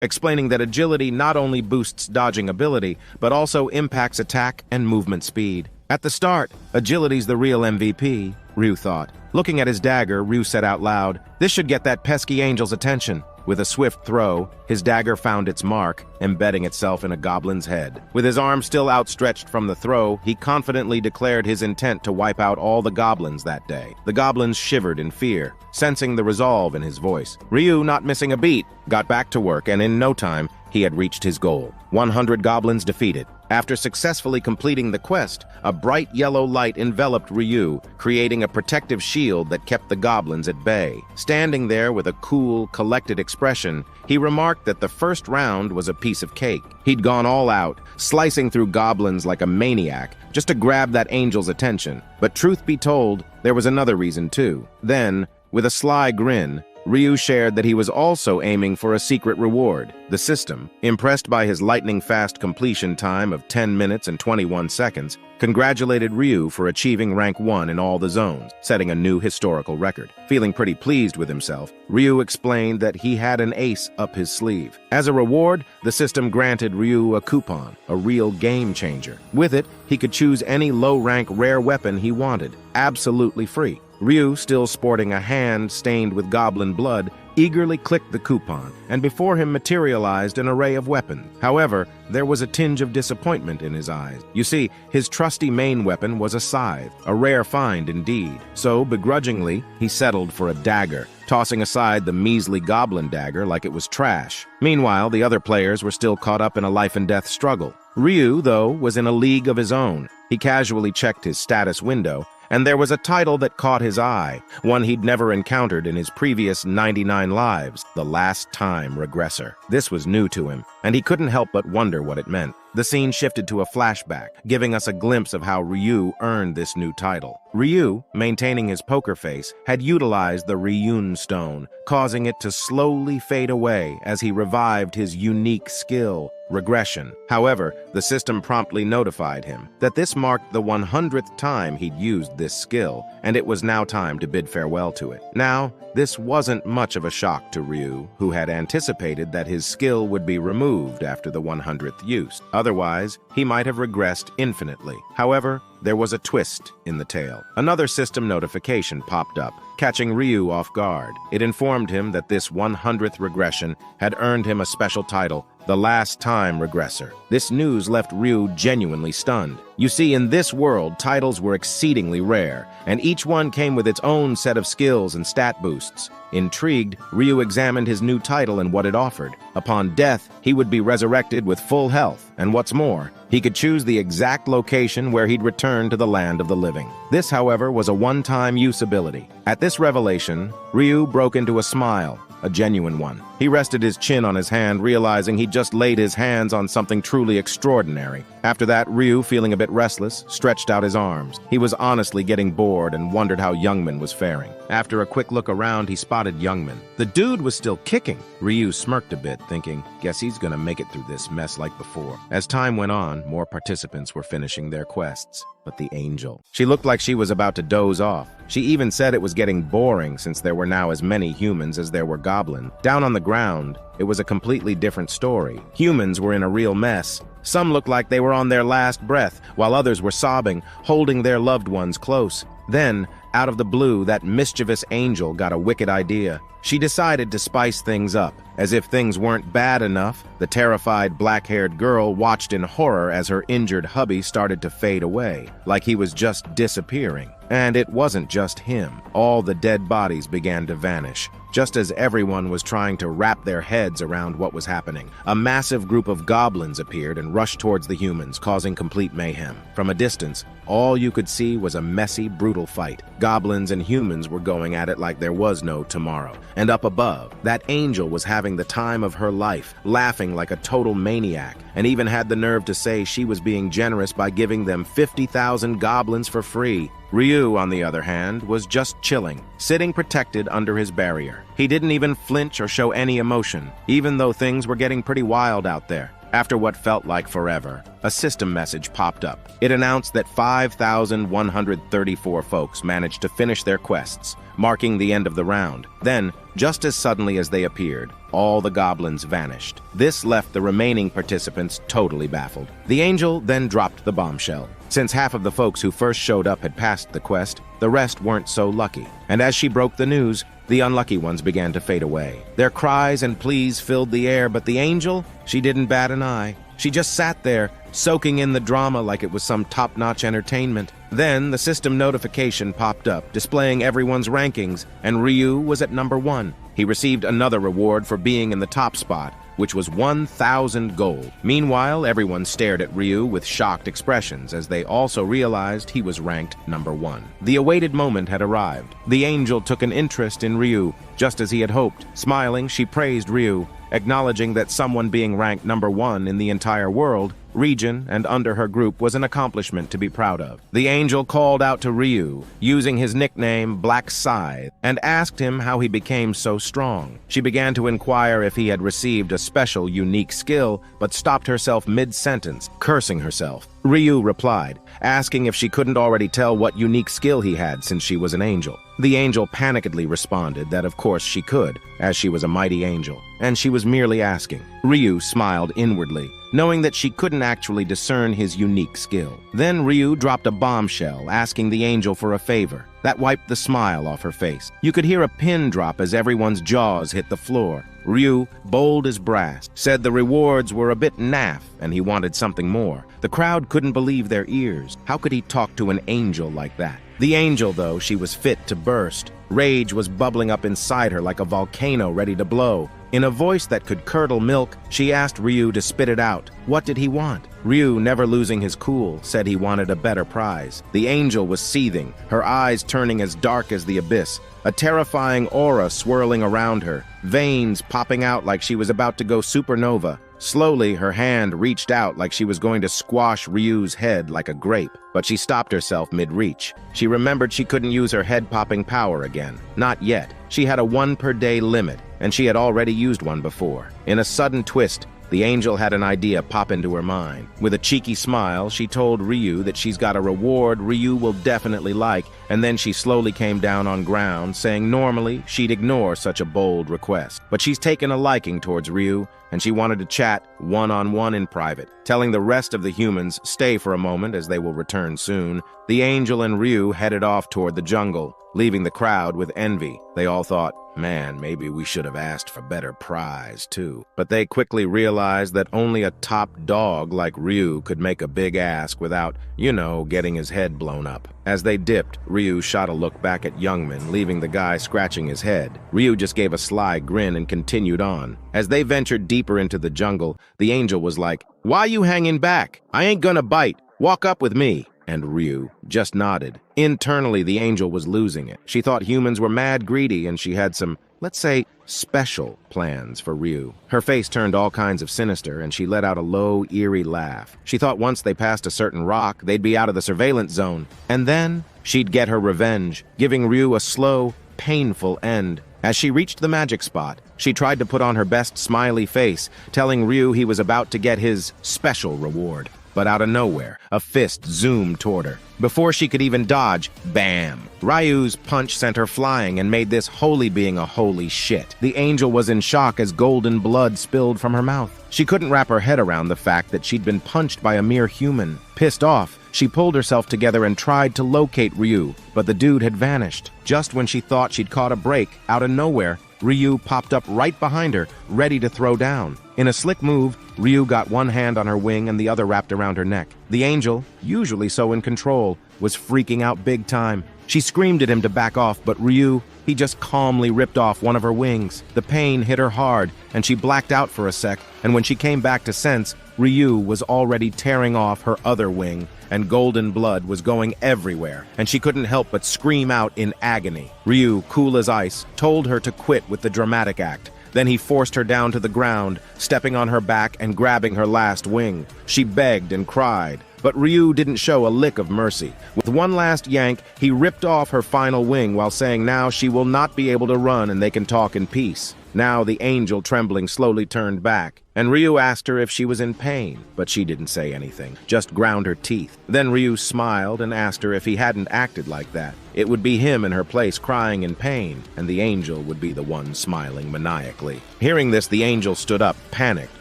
explaining that agility not only boosts dodging ability, but also impacts attack and movement speed. At the start, agility's the real MVP, Ryu thought. Looking at his dagger, Ryu said out loud, "This should get that pesky angel's attention." With a swift throw, his dagger found its mark, embedding itself in a goblin's head. With his arm still outstretched from the throw, he confidently declared his intent to wipe out all the goblins that day. The goblins shivered in fear, sensing the resolve in his voice. Ryu, not missing a beat, got back to work, and in no time, he had reached his goal. 100 goblins defeated. After successfully completing the quest, a bright yellow light enveloped Ryu, creating a protective shield that kept the goblins at bay. Standing there with a cool, collected expression, he remarked that the first round was a piece of cake. He'd gone all out, slicing through goblins like a maniac, just to grab that angel's attention. But truth be told, there was another reason too. Then, with a sly grin, Ryu shared that he was also aiming for a secret reward. The system, impressed by his lightning-fast completion time of 10 minutes and 21 seconds, congratulated Ryu for achieving rank 1 in all the zones, setting a new historical record. Feeling pretty pleased with himself, Ryu explained that he had an ace up his sleeve. As a reward, the system granted Ryu a coupon, a real game changer. With it, he could choose any low-rank rare weapon he wanted, absolutely free. Ryu, still sporting a hand stained with goblin blood, eagerly clicked the coupon, and before him materialized an array of weapons. However, there was a tinge of disappointment in his eyes. You see, his trusty main weapon was a scythe, a rare find indeed. So, begrudgingly, he settled for a dagger, tossing aside the measly goblin dagger like it was trash. Meanwhile, the other players were still caught up in a life-and-death struggle. Ryu, though, was in a league of his own. He casually checked his status window, and there was a title that caught his eye, one he'd never encountered in his previous 99 lives, the Last Time Regressor. This was new to him, and he couldn't help but wonder what it meant. The scene shifted to a flashback, giving us a glimpse of how Ryu earned this new title. Ryu, maintaining his poker face, had utilized the Ryun stone, causing it to slowly fade away as he revived his unique skill, regression. However, the system promptly notified him that this marked the 100th time he'd used this skill, and it was now time to bid farewell to it. Now, this wasn't much of a shock to Ryu, who had anticipated that his skill would be removed after the 100th use. Otherwise, he might have regressed infinitely. However, there was a twist in the tale. Another system notification popped up, catching Ryu off guard. It informed him that this 100th regression had earned him a special title, the Last Time Regressor. This news left Ryu genuinely stunned. You see, in this world, titles were exceedingly rare, and each one came with its own set of skills and stat boosts. Intrigued, Ryu examined his new title and what it offered. Upon death, he would be resurrected with full health, and what's more, he could choose the exact location where he'd return to the land of the living. This, however, was a one-time use ability. At this revelation, Ryu broke into a smile, a genuine one. He rested his chin on his hand, realizing he'd just laid his hands on something truly extraordinary. After that, Ryu, feeling a bit restless, stretched out his arms. He was honestly getting bored and wondered how Youngman was faring. After a quick look around, he spotted Youngman. The dude was still kicking. Ryu smirked a bit, thinking, guess he's gonna make it through this mess like before. As time went on, more participants were finishing their quests. But the angel. She looked like she was about to doze off. She even said it was getting boring since there were now as many humans as there were goblins. Down on the ground, it was a completely different story. Humans were in a real mess. Some looked like they were on their last breath, while others were sobbing, holding their loved ones close. Then, out of the blue, that mischievous angel got a wicked idea. She decided to spice things up. As if things weren't bad enough, the terrified black-haired girl watched in horror as her injured hubby started to fade away, like he was just disappearing. And it wasn't just him. All the dead bodies began to vanish. Just as everyone was trying to wrap their heads around what was happening, a massive group of goblins appeared and rushed towards the humans, causing complete mayhem. From a distance, all you could see was a messy, brutal fight. Goblins and humans were going at it like there was no tomorrow. And up above, that angel was having the time of her life, laughing like a total maniac, and even had the nerve to say she was being generous by giving them 50,000 goblins for free. Ryu, on the other hand, was just chilling, sitting protected under his barrier. He didn't even flinch or show any emotion, even though things were getting pretty wild out there. After what felt like forever, a system message popped up. It announced that 5,134 folks managed to finish their quests, marking the end of the round. Then, just as suddenly as they appeared, all the goblins vanished. This left the remaining participants totally baffled. The angel then dropped the bombshell. Since half of the folks who first showed up had passed the quest, the rest weren't so lucky. And as she broke the news, the unlucky ones began to fade away. Their cries and pleas filled the air, but the angel, she didn't bat an eye. She just sat there, soaking in the drama like it was some top-notch entertainment. Then the system notification popped up, displaying everyone's rankings, and Ryu was at number 1. He received another reward for being in the top spot, which was 1,000 gold. Meanwhile, everyone stared at Ryu with shocked expressions as they also realized he was ranked number 1. The awaited moment had arrived. The angel took an interest in Ryu, just as he had hoped. Smiling, she praised Ryu, acknowledging that someone being ranked number 1 in the entire world, region, and under her group was an accomplishment to be proud of. The angel called out to Ryu, using his nickname Black Scythe, and asked him how he became so strong. She began to inquire if he had received a special, unique skill, but stopped herself mid-sentence, cursing herself. Ryu replied, asking if she couldn't already tell what unique skill he had since she was an angel. The angel panikedly responded that of course she could, as she was a mighty angel, and she was merely asking. Ryu smiled inwardly, knowing that she couldn't actually discern his unique skill. Then Ryu dropped a bombshell, asking the angel for a favor. That wiped the smile off her face. You could hear a pin drop as everyone's jaws hit the floor. Ryu, bold as brass, said the rewards were a bit naff and he wanted something more. The crowd couldn't believe their ears. How could he talk to an angel like that? The angel, though, she was fit to burst. Rage was bubbling up inside her like a volcano ready to blow. In a voice that could curdle milk, she asked Ryu to spit it out. What did he want? Ryu, never losing his cool, said he wanted a better prize. The angel was seething, her eyes turning as dark as the abyss, a terrifying aura swirling around her, veins popping out like she was about to go supernova. Slowly, her hand reached out like she was going to squash Ryu's head like a grape, but she stopped herself mid-reach. She remembered she couldn't use her head-popping power again. Not yet. She had a 1-per-day limit, and she had already used one before. In a sudden twist, the angel had an idea pop into her mind. With a cheeky smile, she told Ryu that she's got a reward Ryu will definitely like, and then she slowly came down on ground, saying normally she'd ignore such a bold request. But she's taken a liking towards Ryu, and she wanted to chat one-on-one in private, telling the rest of the humans stay for a moment as they will return soon. The angel and Ryu headed off toward the jungle, leaving the crowd with envy. They all thought, man, maybe we should have asked for better prize, too. But they quickly realized that only a top dog like Ryu could make a big ask without, getting his head blown up. As they dipped, Ryu shot a look back at Youngman, leaving the guy scratching his head. Ryu just gave a sly grin and continued on. As they ventured deeper into the jungle, the angel was like, "Why you hanging back? I ain't gonna bite. Walk up with me." And Ryu just nodded. Internally, the angel was losing it. She thought humans were mad greedy, and she had some, let's say, special plans for Ryu. Her face turned all kinds of sinister, and she let out a low, eerie laugh. She thought once they passed a certain rock, they'd be out of the surveillance zone. And then she'd get her revenge, giving Ryu a slow, painful end. As she reached the magic spot, she tried to put on her best smiley face, telling Ryu he was about to get his special reward. But out of nowhere, a fist zoomed toward her. Before she could even dodge, bam! Ryu's punch sent her flying and made this holy being a holy shit. The angel was in shock as golden blood spilled from her mouth. She couldn't wrap her head around the fact that she'd been punched by a mere human. Pissed off, she pulled herself together and tried to locate Ryu, but the dude had vanished. Just when she thought she'd caught a break, out of nowhere, Ryu popped up right behind her, ready to throw down. In a slick move, Ryu got one hand on her wing and the other wrapped around her neck. The angel, usually so in control, was freaking out big time. She screamed at him to back off, but Ryu, he just calmly ripped off one of her wings. The pain hit her hard, and she blacked out for a sec, and when she came back to sense, Ryu was already tearing off her other wing, and golden blood was going everywhere, and she couldn't help but scream out in agony. Ryu, cool as ice, told her to quit with the dramatic act. Then he forced her down to the ground, stepping on her back and grabbing her last wing. She begged and cried, but Ryu didn't show a lick of mercy. With one last yank, he ripped off her final wing while saying now she will not be able to run and they can talk in peace. Now the angel, trembling, slowly turned back, and Ryu asked her if she was in pain, but she didn't say anything, just ground her teeth. Then Ryu smiled and asked her if he hadn't acted like that. It would be him in her place crying in pain, and the angel would be the one smiling maniacally. Hearing this, the angel stood up, panicked,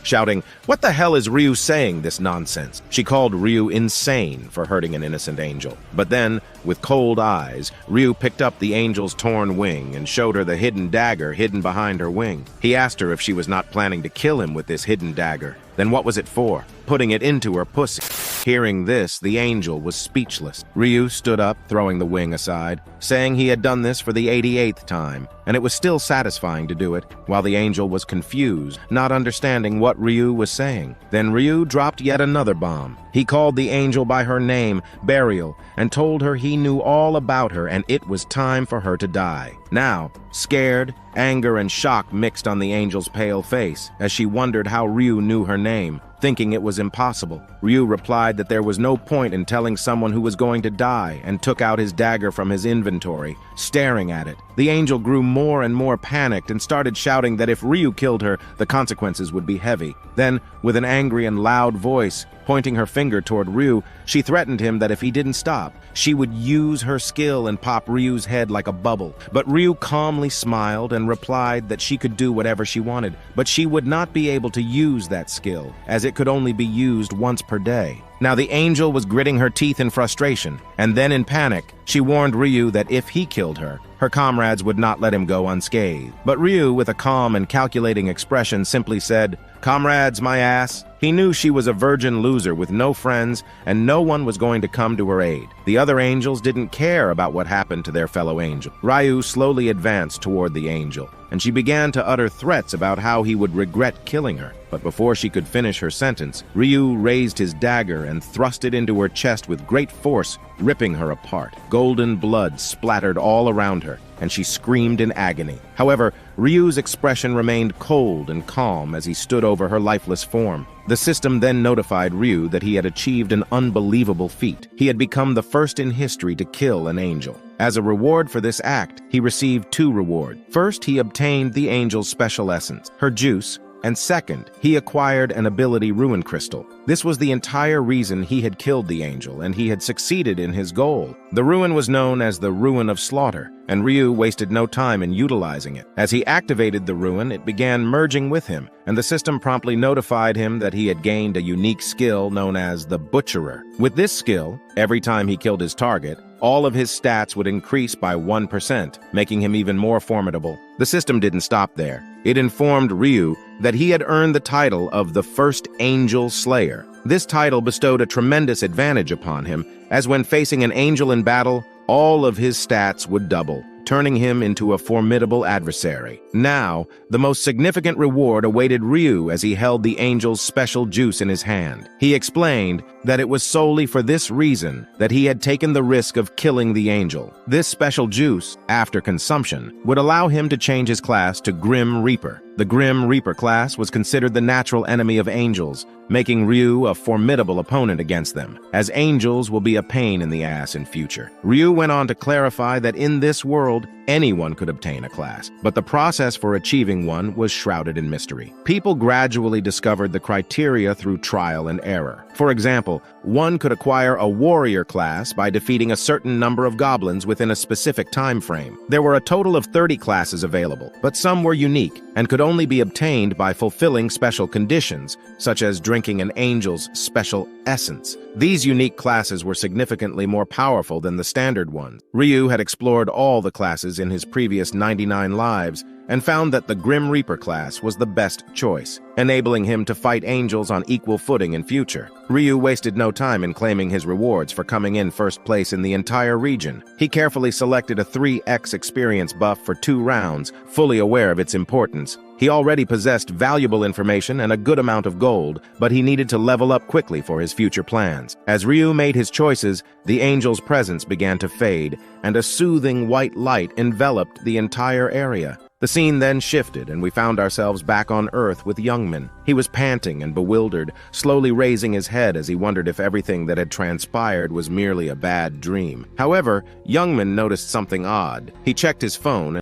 shouting, "What the hell is Ryu saying, this nonsense?" She called Ryu insane for hurting an innocent angel. But then, with cold eyes, Ryu picked up the angel's torn wing and showed her the hidden dagger hidden behind her wing. He asked her if she was not planning to kill him with this hidden dagger. Then what was it for? Putting it into her pussy. Hearing this, the angel was speechless. Ryu stood up, throwing the wing aside, saying he had done this for the 88th time, and it was still satisfying to do it, while the angel was confused, not understanding what Ryu was saying. Then Ryu dropped yet another bomb. He called the angel by her name, Burial, and told her he knew all about her and it was time for her to die. Now, scared, anger and shock mixed on the angel's pale face as she wondered how Ryu knew her name. Thinking it was impossible, Ryu replied that there was no point in telling someone who was going to die and took out his dagger from his inventory, staring at it. The angel grew more and more panicked and started shouting that if Ryu killed her, the consequences would be heavy. Then, with an angry and loud voice, pointing her finger toward Ryu, she threatened him that if he didn't stop, she would use her skill and pop Ryu's head like a bubble. But Ryu calmly smiled and replied that she could do whatever she wanted, but she would not be able to use that skill, as it could only be used once per day. Now the angel was gritting her teeth in frustration, and then in panic, she warned Ryu that if he killed her, her comrades would not let him go unscathed. But Ryu, with a calm and calculating expression, simply said, "Comrades, my ass." He knew she was a virgin loser with no friends, and no one was going to come to her aid. The other angels didn't care about what happened to their fellow angel. Ryu slowly advanced toward the angel, and she began to utter threats about how he would regret killing her. But before she could finish her sentence, Ryu raised his dagger and thrust it into her chest with great force, ripping her apart. Golden blood splattered all around her, and she screamed in agony. However, Ryu's expression remained cold and calm as he stood over her lifeless form. The system then notified Ryu that he had achieved an unbelievable feat. He had become the first in history to kill an angel. As a reward for this act, he received two rewards. First, he obtained the angel's special essence, her juice, and second, he acquired an ability ruin crystal. This was the entire reason he had killed the angel, and he had succeeded in his goal. The ruin was known as the Ruin of Slaughter, and Ryu wasted no time in utilizing it. As he activated the ruin, it began merging with him, and the system promptly notified him that he had gained a unique skill known as the Butcherer. With this skill, every time he killed his target, all of his stats would increase by 1%, making him even more formidable. The system didn't stop there. It informed Ryu that he had earned the title of the First Angel Slayer. This title bestowed a tremendous advantage upon him, as when facing an angel in battle, all of his stats would double, turning him into a formidable adversary. Now, the most significant reward awaited Ryu as he held the angel's special juice in his hand. He explained that it was solely for this reason that he had taken the risk of killing the angel. This special juice, after consumption, would allow him to change his class to Grim Reaper. The Grim Reaper class was considered the natural enemy of angels, making Ryu a formidable opponent against them, as angels will be a pain in the ass in future. Ryu went on to clarify that in this world, anyone could obtain a class, but the process for achieving one was shrouded in mystery. People gradually discovered the criteria through trial and error. For example, one could acquire a warrior class by defeating a certain number of goblins within a specific time frame. There were a total of 30 classes available, but some were unique and could only be obtained by fulfilling special conditions, such as drinking an angel's special essence. These unique classes were significantly more powerful than the standard ones. Ryu had explored all the classes in his previous 99 lives and found that the Grim Reaper class was the best choice, enabling him to fight angels on equal footing in future. Ryu wasted no time in claiming his rewards for coming in first place in the entire region. He carefully selected a 3x experience buff for 2 rounds, fully aware of its importance. He already possessed valuable information and a good amount of gold, but he needed to level up quickly for his future plans. As Ryu made his choices, the angel's presence began to fade, and a soothing white light enveloped the entire area. The scene then shifted, and we found ourselves back on Earth with Youngman. He was panting and bewildered, slowly raising his head as he wondered if everything that had transpired was merely a bad dream. However, Youngman noticed something odd. He checked his phone